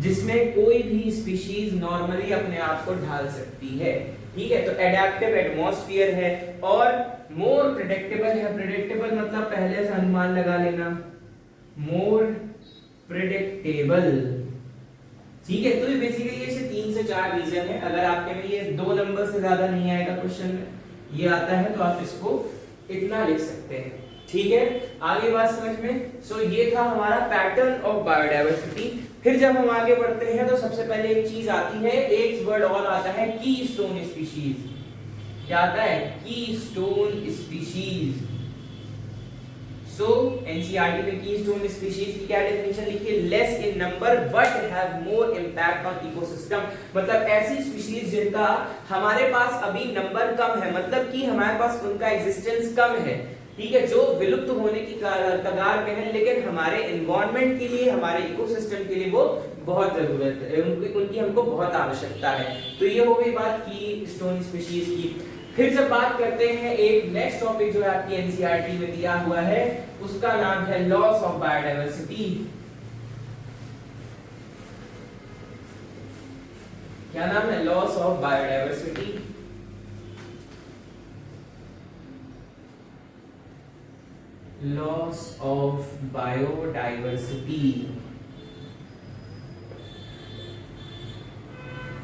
जिसमें कोई भी स्पीशीज नॉर्मली अपने आप को ढाल सकती है, ठीक है। तो एडेप्टिव एटमॉस्फेयर है। और मोर प्रेडिक्टेबल है। प्रेडिक्टेबल मतलब पहले से अनुमान लगा लेना, मोर प्रेडिक्टेबल, ठीक है। तो ये बेसिकली ये 3 से 4 रीजन है। अगर आपके में ये 2 नंबर से ज्यादा नहीं आएगा क्वेश्चन में, ये आता है तो आप इसको इतना लिख सकते हैं, ठीक है। आगे बात समझ में। सो ये था हमारा पैटर्न ऑफ बायोडाइवर्सिटी। फिर जब हम आगे बढ़ते हैं तो सबसे पहले एक चीज आती है, एक वर्ड और आता है, कीस्टोन स्पीशीज। क्या आता है? Keystone species. सो एनसीईआरटी में कीस्टोन स्पीशीज की क्या डेफिनेशन लिखी है? Less in number but have more impact on ecosystem. मतलब ऐसी स्पीशीज जिनका हमारे पास अभी नंबर कम है, मतलब कि हमारे पास उनका एग्जिस्टेंस कम है, ठीक है, जो विलुप्त होने की कगार पे है, लेकिन हमारे एनवायरनमेंट के लिए, हमारे इकोसिस्टम के लिए वो बहुत जरूरत है, उनकी हमको बहुत आवश्यकता है। तो ये हो गई बात की स्टोन स्पीशीज की। फिर जब बात करते हैं, एक नेक्स्ट टॉपिक जो है आपकी एनसीईआरटी में दिया हुआ है, उसका नाम है लॉस ऑफ बायोडाइवर्सिटी। क्या नाम है? Loss of biodiversity. Loss of biodiversity.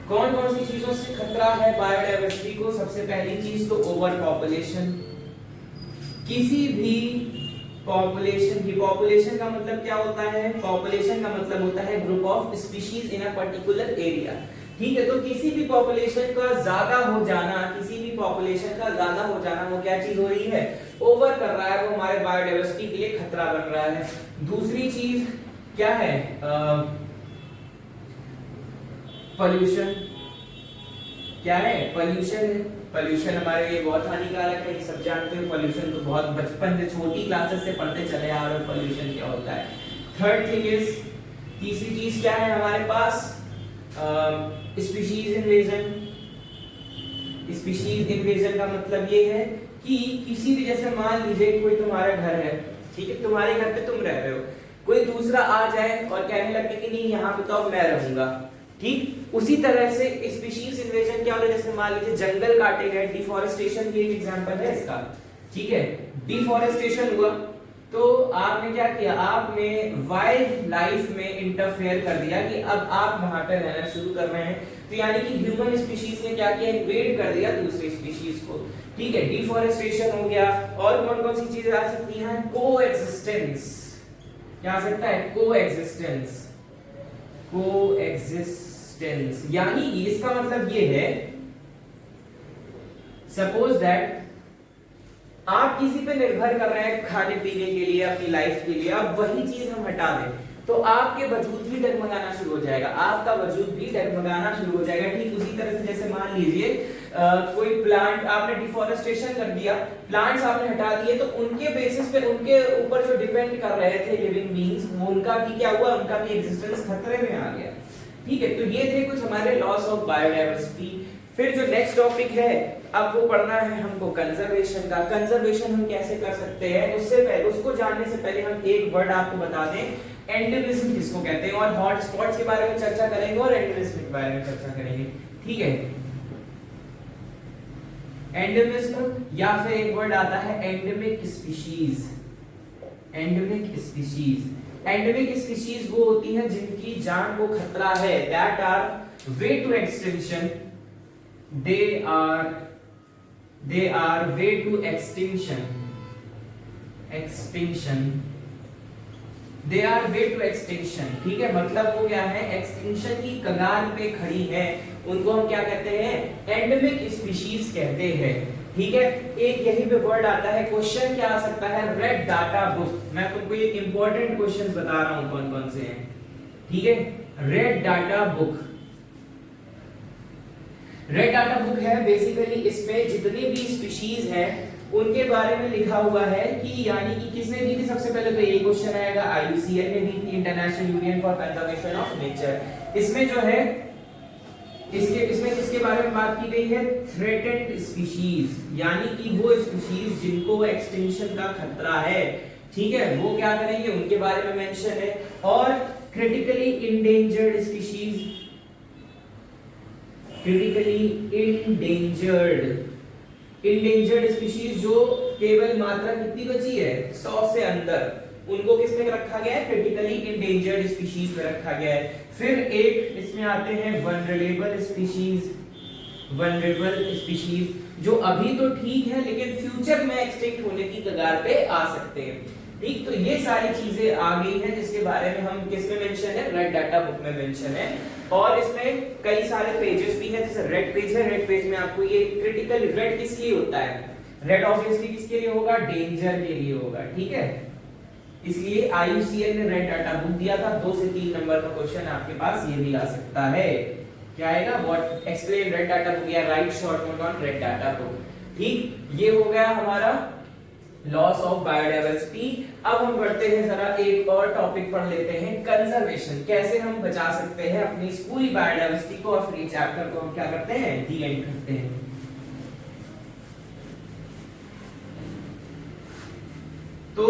कौन कौन सी चीजों से खतरा है बायोडाइवर्सिटी को? सबसे पहली चीज तो ओवर पॉपुलेशन। किसी भी पॉपुलेशन की, पॉपुलेशन का मतलब क्या होता है? पॉपुलेशन का मतलब होता है group of species in a particular area, ठीक है। तो किसी भी पॉपुलेशन का ज्यादा हो जाना, किसी भी पॉपुलेशन का ज्यादा हो जाना, वो क्या चीज हो रही है? ओवर कर रहा है, वो हमारे बायोडाइवर्सिटी के लिए खतरा बन रहा है। दूसरी चीज क्या है? पॉल्यूशन। क्या है? पॉल्यूशन है। पॉल्यूशन हमारे लिए बहुत हानिकारक है, सब जानते हो। पॉल्यूशन तो बहुत बचपन से, छोटी क्लासेस से पढ़ते चले आ रहे हो पॉल्यूशन क्या होता है। थर्ड थिंग इज, तीसरी चीज क्या है हमारे पास? Species invasion. स्पीशीज इन्वेजन का मतलब ये है कि किसी भी, जैसे मान लीजिए कोई तुम्हारा घर है, ठीक है, तुम्हारे घर पे तुम रह रहे हो, कोई दूसरा आ जाए और कहने लगे कि नहीं यहाँ पे तो अब मैं रहूंगा, ठीक। उसी तरह से स्पीशीज इन्वेजन क्या होता है, जैसे मान लीजिए जंगल काटे गए, डिफॉरेस्टेशन की एक एग्जांपल है इसका, ठीक है। डिफॉरेस्टेशन हुआ तो आपने क्या किया, आपने वाइल्ड लाइफ में इंटरफेयर कर दिया कि अब आप वहां पर रहना शुरू कर रहे हैं, तो यानी कि ह्यूमन स्पीशीज ने क्या किया, इन्वेड कर दिया दूसरी स्पीशीज को, ठीक है। डिफॉरेस्टेशन हो गया। और कौन कौन सी चीजें आ सकती हैं, कोएग्जिस्टेंस, क्या आ सकता है, कोएग्जिस्टेंस, कोएग्जिस्टेंस, यानी इसका मतलब ये है, सपोज दैट आप किसी पे निर्भर कर रहे हैं खाने पीने के लिए, अपनी लाइफ के लिए, अब वही चीज हम हटा दें तो आपके वजूद भी डगमगाना शुरू हो जाएगा, आपका वजूद भी डगमगाना शुरू हो जाएगा, ठीक। उसी तरह से जैसे मान लीजिए कोई प्लांट, आपने डिफॉरेस्टेशन कर दिया, प्लांट्स आपने हटा दिए, तो उनके बेसिस पे, उनके ऊपर जो डिपेंड कर रहे थे लिविंग बीइंग्स, वो उनका भी क्या हुआ, उनका भी एग्जिस्टेंस खतरे में आ गया, ठीक है। तो ये थे कुछ हमारे लॉस ऑफ बायोडायवर्सिटी। फिर जो नेक्स्ट टॉपिक है, अब वो पढ़ना है हमको कंजर्वेशन का। कंजर्वेशन हम कैसे कर सकते हैं, उससे पहले, उसको जानने से पहले हम एक वर्ड आपको बता दें, एंडेमिज्म किसको कहते हैं, और हॉटस्पॉट्स के बारे में चर्चा करेंगे और एंडेमिज्म के बारे में चर्चा करेंगे, ठीक है। एंडेमिज्म या फिर एक वर्ड आता है endemic species. Endemic species, endemic species वो होती हैं जिनकी जान को खतरा है, that are way to extinction, they are way to extinction, they are way to extinction, ठीक है। मतलब वो क्या है, एक्सटिंक्शन की कगार पे खड़ी है, उनको हम क्या कहते हैं, एंडेमिक स्पीशीज कहते हैं, ठीक है। एक यही पे वर्ड आता है, क्वेश्चन क्या आ सकता है, रेड डाटा बुक। मैं तुमको ये इंपॉर्टेंट क्वेश्चंस बता रहा हूं कौन कौन से हैं, ठीक है। Red data book, red data book है बेसिकली, इसमें जितने भी स्पीशीज हैं उनके बारे में लिखा हुआ है कि, यानी कि किसने दी थी, सबसे पहले तो ये क्वेश्चन आएगा, IUCN ने दी थी, international union for conservation of nature. इसमें जो है, इसमें किसके बारे में बात की गई है, थ्रेटेंड स्पीशीज, यानी कि वो स्पीशीज जिनको एक्सटिंक्शन का खतरा है, ठीक है, वो क्या करेंगे, उनके बारे में मेंशन है। और critically endangered species, critically endangered species जो केवल मात्रा कितनी बची है, 100 से अंदर, उनको किसमें रखा गया है, क्रिटिकली इंडेंजर्ड स्पीशीज में रखा गया है। फिर एक इसमें आते हैं वल्नरेबल स्पीशीज, वल्नरेबल स्पीशीज जो अभी तो ठीक है लेकिन फ्यूचर में एक्सटिंक्ट होने की कगार पे आ सकते हैं, ठीक। तो ये सारी चीजें आ गई हैं जिसके बारे में हम किसमें मेंशन है, रेड डाटा बुक में मेंशन है। और इसमें कई सारे पेजेस भी हैं, जैसे रेड पेज है, रेड पेज में आपको ये क्रिटिकल, रेड किस लिए होता है, रेड ऑब्वियसली किसके लिए होगा, डेंजर के लिए होगा, ठीक है। इसलिए IUCN ने रेड डाटा बुक दिया था। 2 से 3 नंबर का क्वेश्चन आपके पास ये भी आ सकता है, क्या आएगा, what explain red data book या write short note on red data book, ठीक। ये हो गया हमारा लॉस ऑफ बायोडायवर्सिटी। अब हम बढ़ते हैं, जरा एक और टॉपिक पढ़ लेते हैं, कंजर्वेशन, कैसे हम बचा सकते हैं अपनी इस पूरी बायोडायवर्सिटी को। और फिर ये चैप्टर को हम क्या करते हैं, दी एंड करते हैं। तो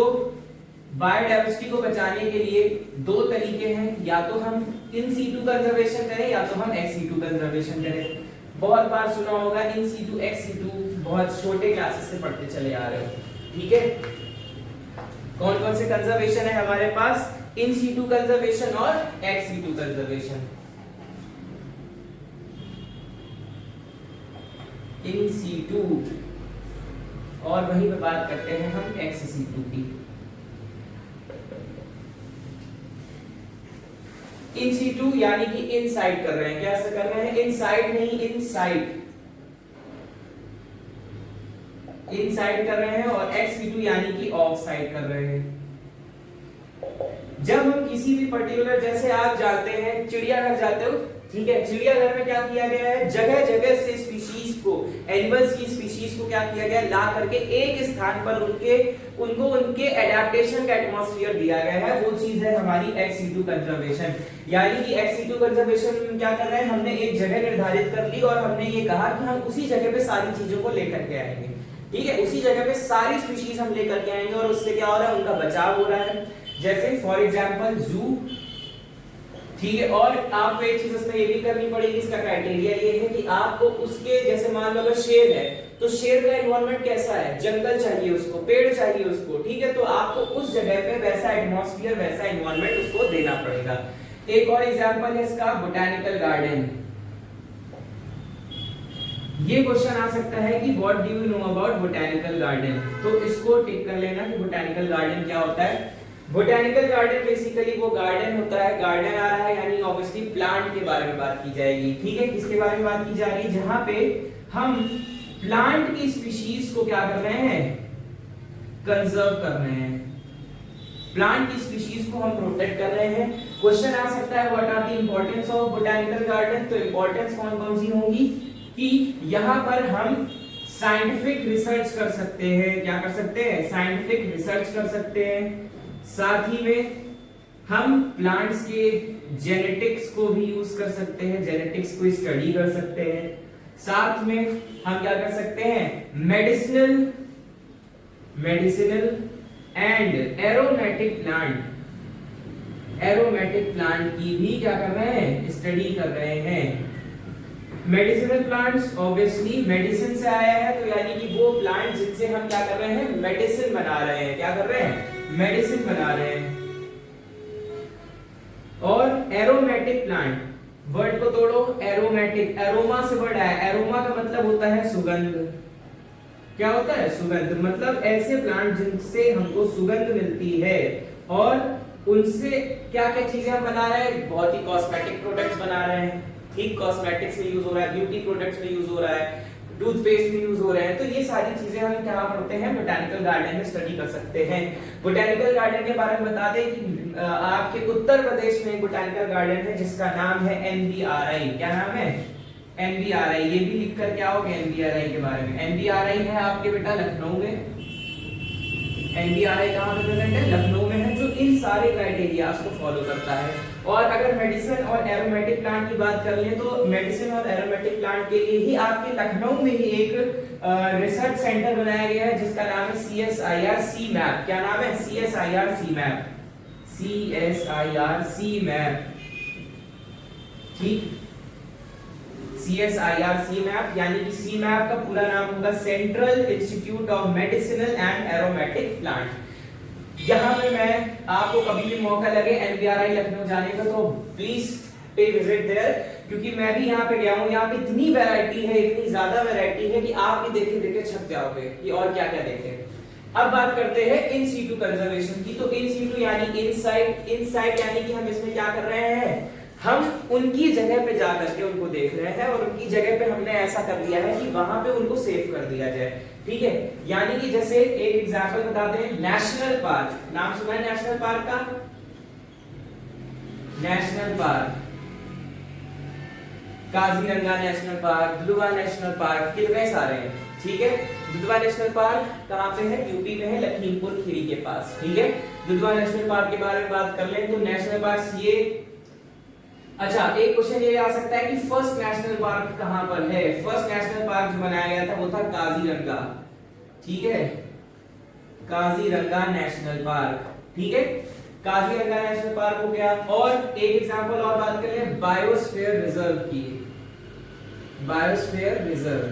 बायोडायवर्सिटी को बचाने के लिए 2 तरीके हैं, या तो हम इन सीटू कंजर्वेशन करें या तो हम एक्स सीटू कंजर्वेशन करें। बहुत बार सुना होगा इन सीटू एक्स सीटू, बहुत छोटे क्लासेस से पढ़ते चले आ रहे हो, ठीक है। कौन कौन से कंजर्वेशन है हमारे पास, इन सीटू कंजर्वेशन और ex situ conservation. In situ, और वहीं पे बात करते हैं हम एक्स सीटू की। इन सीटू यानी कि इनसाइड कर रहे हैं, क्या कर रहे हैं, इनसाइड नहीं, इनसाइड, इनसाइड कर रहे हैं। और एक्स सीटू यानी कि ऑफ साइड कर रहे हैं। जब हम किसी भी पर्टिकुलर, जैसे आप जाते हैं चिड़ियाघर जाते हो, ठीक है, चिड़ियाघर में क्या किया गया है, जगह जगह से स्पीशीज को, एनिमल्स की स्पीशीज को क्या किया गया है, ला करके एक स्थान पर उनको उनके एडेप्टेशन का एटमॉस्फेयर दिया गया है। वो चीज है हमारी एक्स सीटू कंजर्वेशन। यानी कि एक्स सीटू कंजर्वेशन क्या कर रहे हैं, हमने एक जगह निर्धारित कर ली और हमने ये कहा कि हम उसी जगह पे सारी चीजों को लेकर के आएंगे, ठीक है, उसी जगह पे सारी स्पीशीज हम लेकर के आएंगे और उससे क्या हो रहा है, उनका बचाव हो रहा है। जैसे फॉर एग्जांपल जू, ठीक है। और आपको एक चीज इसमें ये भी करनी पड़ेगी, इसका क्राइटेरिया ये है कि आपको उसके, जैसे मान लो अगर शेर है तो शेर का एनवायरनमेंट कैसा है, जंगल चाहिए उसको, पेड़ चाहिए उसको, ठीक है। तो आपको उस जगह पे वैसा एटमॉस्फेयर, वैसा एनवायरनमेंट उसको देना पड़ेगा। एक और एग्जांपल है इसका बोटैनिकल गार्डन। ये क्वेश्चन आ सकता है कि what do you know about botanical garden, तो इसको टिक कर लेना कि बोटैनिकल गार्डन क्या होता है। बोटैनिकल गार्डन बेसिकली वो गार्डन होता है, गार्डन आ रहा है यानी ऑब्वियसली प्लांट के बारे में बात की जाएगी, ठीक है। किसके बारे में बात की जा रही है, जहां पे हम प्लांट की स्पीशीज को क्या कर रहे हैं, कंजर्व कर रहे हैं, प्लांट की स्पीशीज को हम प्रोटेक्ट कर रहे हैं। क्वेश्चन आ सकता है what are the importance of botanical garden, तो इंपॉर्टेंस कौन कौन सी होंगी कि यहाँ पर हम साइंटिफिक रिसर्च कर सकते हैं, क्या कर सकते हैं, साइंटिफिक रिसर्च कर सकते हैं। साथ ही में हम प्लांट्स के जेनेटिक्स को भी यूज कर सकते हैं, जेनेटिक्स को स्टडी कर सकते हैं। साथ में हम क्या कर सकते हैं, मेडिसिनल एंड एरोमेटिक प्लांट की भी क्या कर रहे हैं, स्टडी कर रहे हैं। मेडिसिनल प्लांट्स ऑब्वियसली मेडिसिन से आया है, तो यानी कि वो प्लांट जिनसे हम क्या कर रहे हैं, मेडिसिन बना रहे हैं, क्या कर रहे हैं, मेडिसिन बना रहे हैं। और एरोमेटिक प्लांट, वर्ड को तोड़ो, एरोमेटिक, एरोमा से वर्ड आया, एरोमा का मतलब होता है सुगंध। क्या होता है, सुगंध, मतलब ऐसे प्लांट जिनसे हमको सुगंध मिलती है और उनसे क्या क्या चीजें हम बना रहे हैं, बहुत ही कॉस्मेटिक प्रोडक्ट्स बना रहे हैं, ठीक, कॉस्मेटिक्स में यूज हो रहा है, ब्यूटी प्रोडक्ट्स में यूज हो रहा है, टूथपेस्ट में यूज हो रहे हैं। तो ये सारी चीजें हम क्या करते हैं, बोटैनिकल गार्डन में स्टडी कर सकते हैं। बोटैनिकल गार्डन के बारे में बता दें कि आपके उत्तर प्रदेश में एक बोटैनिकल गार्डन है जिसका नाम है एनबीआरआई। क्या नाम है, एनबीआरआई। ये भी लिखकर क्या होगा एनबीआरआई के बारे में, एनबीआरआई है आपके बेटा लखनऊ में। एनबीआरआई कहां पे प्रेजेंट है, लखनऊ में है, जो इन सारे क्राइटेरियाज को फॉलो करता है। और अगर मेडिसिन और एरोमेटिक प्लांट की बात कर लें तो मेडिसिन और एरोमेटिक प्लांट के लिए ही आपके लखनऊ में ही एक रिसर्च सेंटर बनाया गया है जिसका नाम है CSIR CMAP। क्या नाम है, CSIR CMAP, CSIR CMAP, ठीक, CSIR CMAP, यानी कि CMAP का पूरा नाम होगा central institute of medicinal and aromatic plant. यहाँ पे मैं आपको कभी भी मौका लगे एनबीआरआई लखनऊ जाने का तो प्लीज पे विजिट देयर, क्योंकि मैं भी यहाँ पे गया हूँ। यहाँ पे इतनी वैरायटी है, इतनी ज्यादा वैरायटी है कि आप भी देखे देखे छक जाओगे कि और क्या क्या देखे। अब बात करते हैं इन सीटू कंजर्वेशन की। तो इन सीटू यानी इनसाइड यानी कि हम इसमें क्या कर रहे हैं, हम उनकी जगह पे जा करके उनको देख रहे हैं और उनकी जगह पे हमने ऐसा कर दिया है कि वहां पे उनको सेव कर दिया जाए, ठीक है। यानी कि जैसे एक एग्जांपल बताते हैं, नेशनल पार्क, नाम सुना है नेशनल पार्क का, national park, Kaziranga national park, Dudhwa national park, कितने सारे हैं, ठीक है। दुधवा नेशनल पार्क कहां पे है, यूपी में है, लखीमपुर खीरी के पास, ठीक है। दुधवा नेशनल पार्क के बारे में बात कर लें तो नेशनल पार्क ये, अच्छा एक क्वेश्चन ये आ सकता है कि फर्स्ट नेशनल पार्क कहां पर है। फर्स्ट नेशनल पार्क जो बनाया गया था वो था काजीरंगा, ठीक है, काजीरंगा नेशनल पार्क, ठीक है, काजीरंगा नेशनल पार्क हो गया। और एक एग्जांपल और बात करें बायोस्फीयर रिजर्व की, बायोस्फीयर रिजर्व,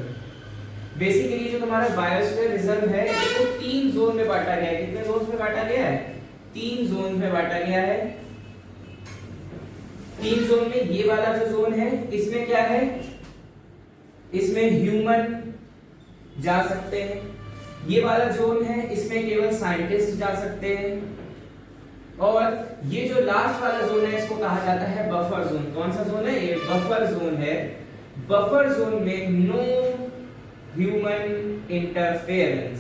बेसिकली जो तुम्हारा बायोस्फीयर रिजर्व है इसको 3 जोन में बांटा गया है। कितने जोन में बांटा गया है, 3 जोन में बांटा गया है। 3 जोन में ये वाला जो जोन है इसमें क्या है, इसमें ह्यूमन जा सकते हैं। ये वाला जोन है इसमें केवल साइंटिस्ट जा सकते हैं। और ये जो लास्ट वाला जोन है इसको कहा जाता है बफर जोन। कौन सा जोन है, ये बफर जोन है। बफर जोन में नो ह्यूमन इंटरफेरेंस,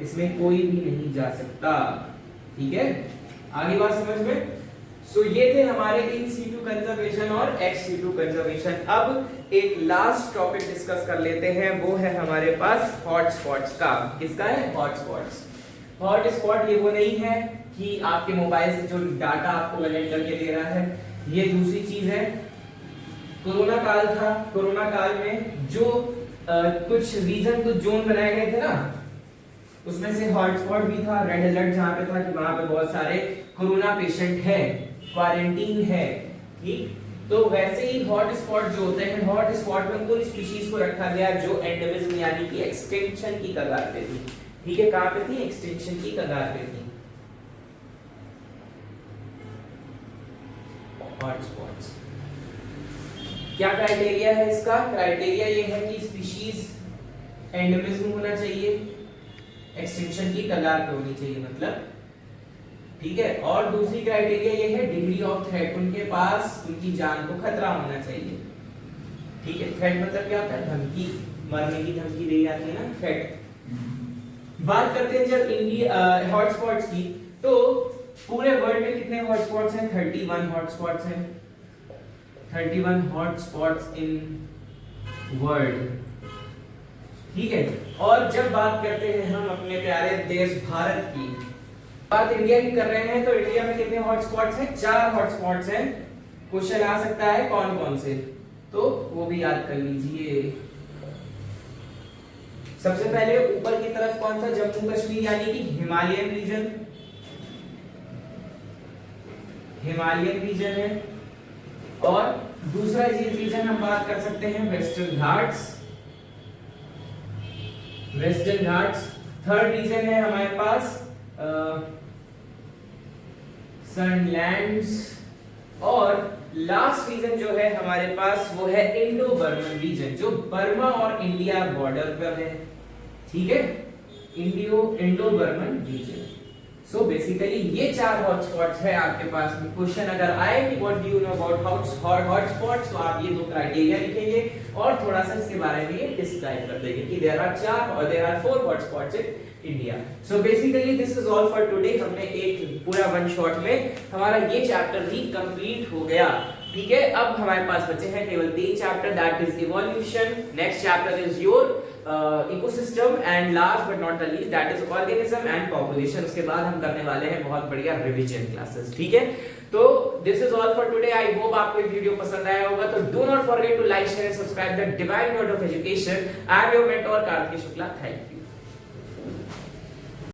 इसमें कोई भी नहीं जा सकता, ठीक है। आगे बात समझ में। सो ये थे हमारे इन सीटू कंजर्वेशन और एक्स सीटू कंजर्वेशन। अब एक लास्ट टॉपिक डिस्कस कर लेते हैं, वो है हमारे पास हॉटस्पॉट्स का। किसका है, हॉटस्पॉट्स। हॉटस्पॉट ये वो नहीं है कि आपके मोबाइल से जो डाटा आपको कलेक्ट करके दे रहा है, ये दूसरी चीज है। कोरोना काल था, कोरोना काल में जो कुछ रीजन, कुछ जोन बनाए गए थे ना, उसमें से हॉटस्पॉट भी था, रेड अलर्ट जहां पे था कि वहां पे बहुत सारे कोरोना पेशेंट है, क्वारंटीन है, ठीक। तो वैसे ही हॉट स्पॉट जो होते हैं, हॉट स्पॉट में उन स्पीशीज को रखा गया जो एंडेमिज्म यानी कि एक्सटिंक्शन की कगार पे थी, ठीक है। कहां पे थी? एक्सटिंक्शन की कगार पे थी, हॉट स्पॉट्स। क्या क्राइटेरिया है इसका? क्राइटेरिया ये है कि स्पीशीज एंडेमिज्म होना चाहिए, एक्सटिंक्शन की कगार पे होनी चाहिए मतलब, ठीक है। और दूसरी क्राइटेरिया ये है डिग्री ऑफ थ्रेट, उनके पास उनकी जान को खतरा होना चाहिए, ठीक है। थ्रेट मतलब क्या होता है? धमकी, मरने की धमकी दी जाती है ना, थ्रेट। बात करते हैं जब इंडिया हॉटस्पॉट्स की, तो पूरे वर्ल्ड में कितने हॉटस्पॉट्स हैं? 31 हॉटस्पॉट्स हैं, 31 हॉटस्पॉट्स इन वर्ल्ड, ठीक है। और जब बात करते हैं हम अपने प्यारे देश भारत की, बात इंडिया की कर रहे हैं, तो इंडिया में कितने हॉटस्पॉट्स हैं? 4 हॉटस्पॉट्स हैं। क्वेश्चन आ सकता है कौन कौन से, तो वो भी याद कर लीजिए। सबसे पहले ऊपर की तरफ कौन सा? जम्मू कश्मीर यानी कि हिमालयन रीजन, हिमालयन रीजन है। और दूसरा रीजन हम बात कर सकते हैं Western Ghats, Western Ghats. Third region है हमारे पास सनलैंड्स। और लास्ट रीजन जो है हमारे पास वो है इंडो बर्मन रीजन, जो बर्मा और इंडिया बॉर्डर पर है, ठीक है। Indo Burman region. So basically ये 4 हॉटस्पॉट्स है आपके पास में। क्वेश्चन अगर आए कि what do you know about hotspots, तो आप ये 2 क्राइटेरिया लिखेंगे और थोड़ा सा इसके बारे में ये डिस्क्राइब कर देंगे कि there are 4 hotspots in India. So basically this is all for today. हमने एक पूरा वन शॉट में हमारा ये चैप्टर भी कंप्लीट हो गया, ठीक है। अब हमारे पास बचे हैं केवल 3 chapter, that is evolution, next chapter is your ecosystem, and last but not the least that is organism and population. उसके बाद हम करने वाले हैं बहुत बढ़िया रिवीजन क्लासेस, ठीक है। तो this is all for today. I hope आपको ये वीडियो पसंद आया होगा। तो do not forget to like, share and subscribe the divine word of education. I am your mentor Kartik Shukla. Thank you.